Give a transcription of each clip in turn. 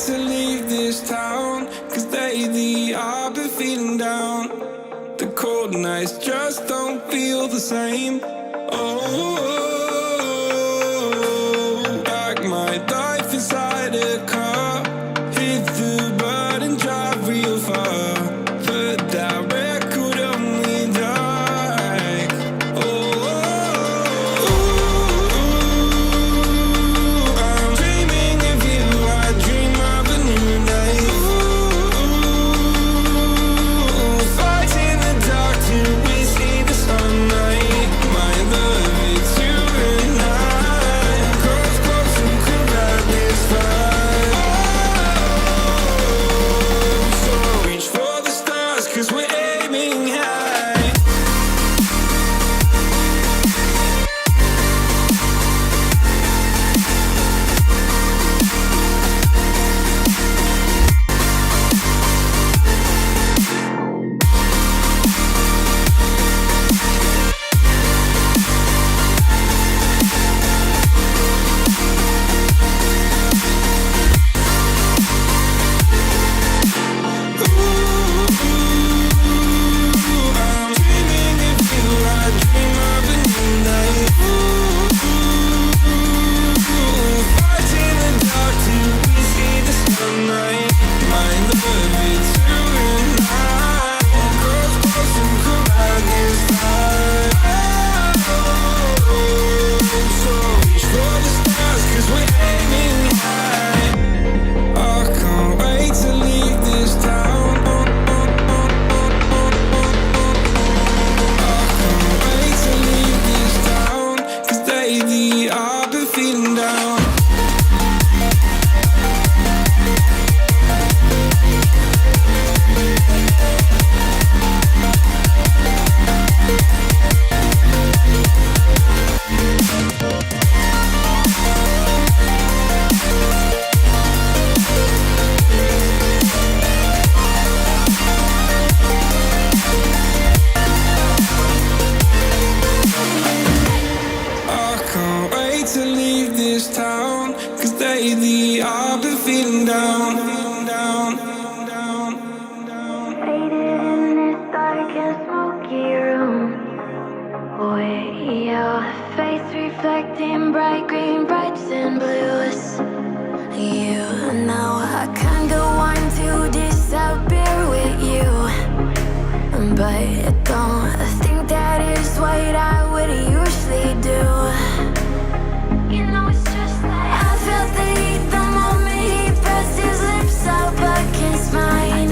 to leave this town, 'cause lately I've been feeling down. The cold nights just don't feel the same. Oh, like my life inside a car. Hit the button, drive real far. Put that record on me like. Oh, I'm dreaming of you. I dream of a new day. Fight in the dark till we see the sunlight. My love, it's you and I. Close, close, and could ride this fire. So reach for the stars, 'cause we're aiming high. I'm dreaming of you. I dream of a new day. Fight in the dark till we see the sunlight. My love, it's you and I. Close, close, and could ride this fire. So reach for the stars, 'cause we're aiming high. I can't wait to leave this town. I can't wait to leave this town, 'cause lately I've been feeling down. I can't wait to leave this town, 'cause lately I've been feeling down. Faded in this dark and smoky room, with your face reflecting bright green, brights and blues. You know I kinda want to disappear with you, but I don't think that is what I would usually do. You know it's just like I felt the heat the moment he pressed his lips up against mine.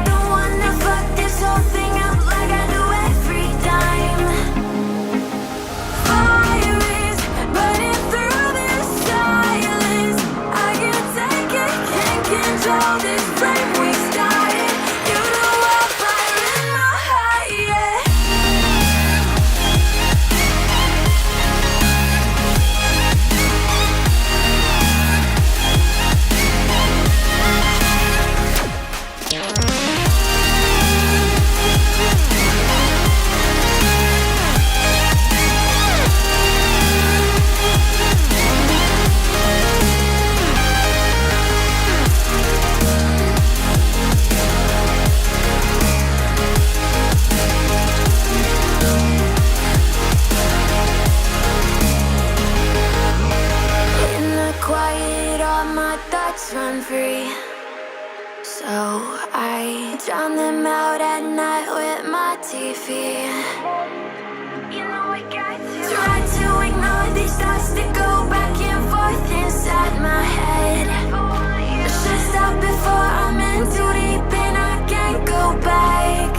Don't wanna fuck this whole thing up like I do every time. Fire is burning through this silence. I can't take it, can't control this flame we started. You know I'm fire in my heart, yeah. In the quiet, all my thoughts run free. So I drown them out at night with my TV. You know I got to try to ignore these thoughts that go back and forth inside my head. I should stop before I'm in too deep and I can't go back.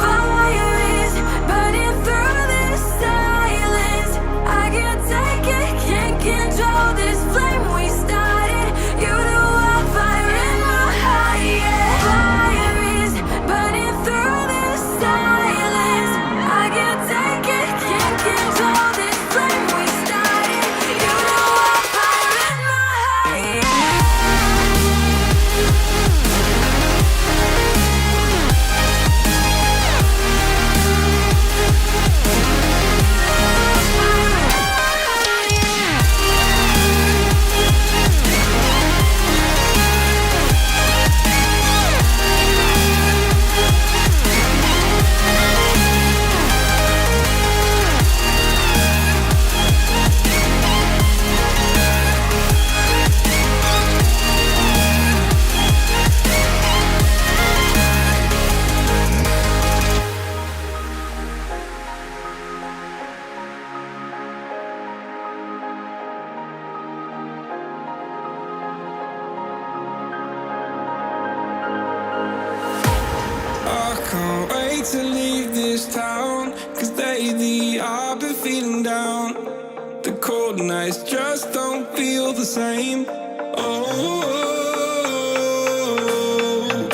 Fire is burning through this silence. I can't take it, can't control this flame we started. You know I'm fire in my heart, yeah. Fire is burning through this silence. I can't take it, can't control this flame we started. You know I'm fire in my heart, yeah. can't wait to leave this town, 'cause lately I've been feeling down. The cold nights just don't feel the same. Oh,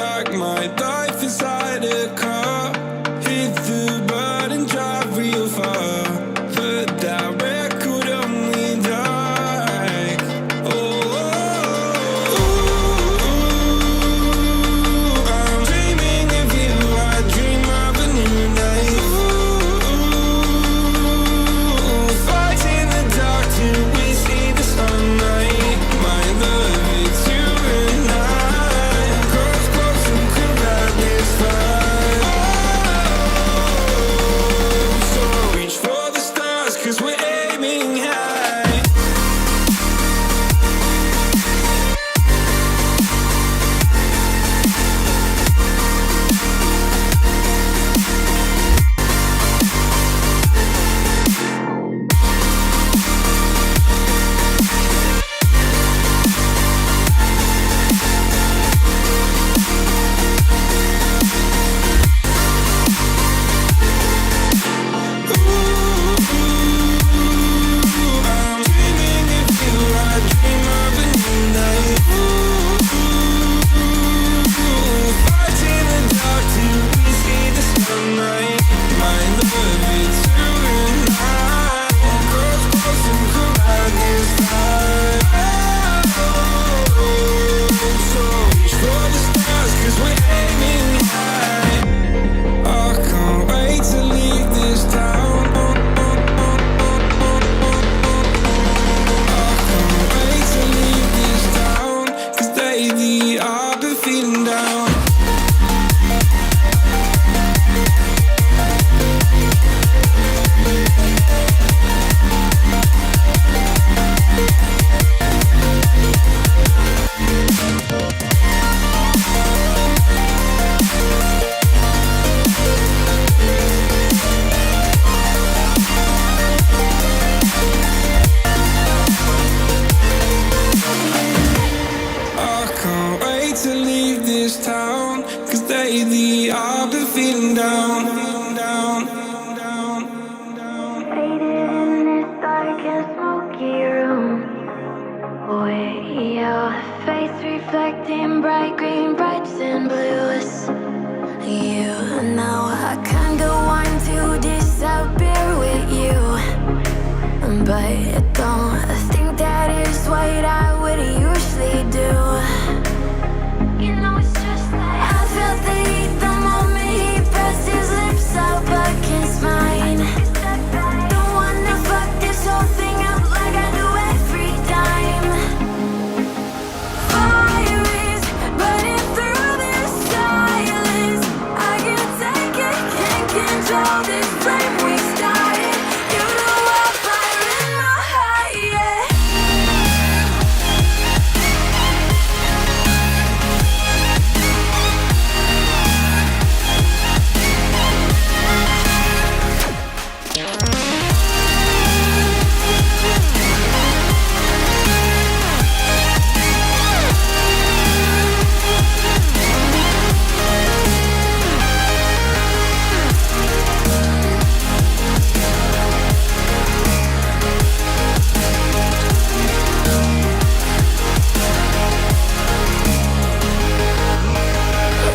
like my life inside a car. Hit the button, drive real far. Put that record on me like. Oh, I'm dreaming of you. I dream of a new night. Fight in the dark till we see the sunlight. My love, it's you and I. Close, close and could ride this fire. So reach for the stars, 'cause we're aiming high. I'm dreaming of you. I dream of a new night. Fight in the dark till we see the sunlight. My love, it's you and I. Close, close and could ride this fire. So reach for the stars, 'cause we're aiming high. I can't wait to leave this town. I can't wait to leave this town, 'cause lately I've been feeling down. I can't wait to leave this town, 'cause lately I've been feeling down, down, down, down. Faded in this dark and smoky room, with your face reflecting bright green, brights and blues. You know I can't go on to disappear with you, but don't think that is what I would usually do. You know it's just like I felt the heat the moment he pressed his lips up against mine. Don't wanna fuck this whole thing up like I do every time. Fire is burning through this silence. I can't take it, can't control this flame we started. You know I'm fire in my heart, yeah.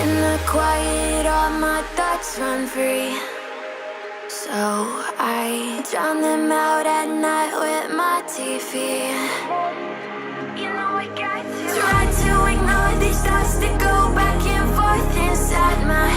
In the quiet, all my thoughts run free. So I drown them out at night with my TV. You know I got to try to ignore these thoughts that go back and forth inside my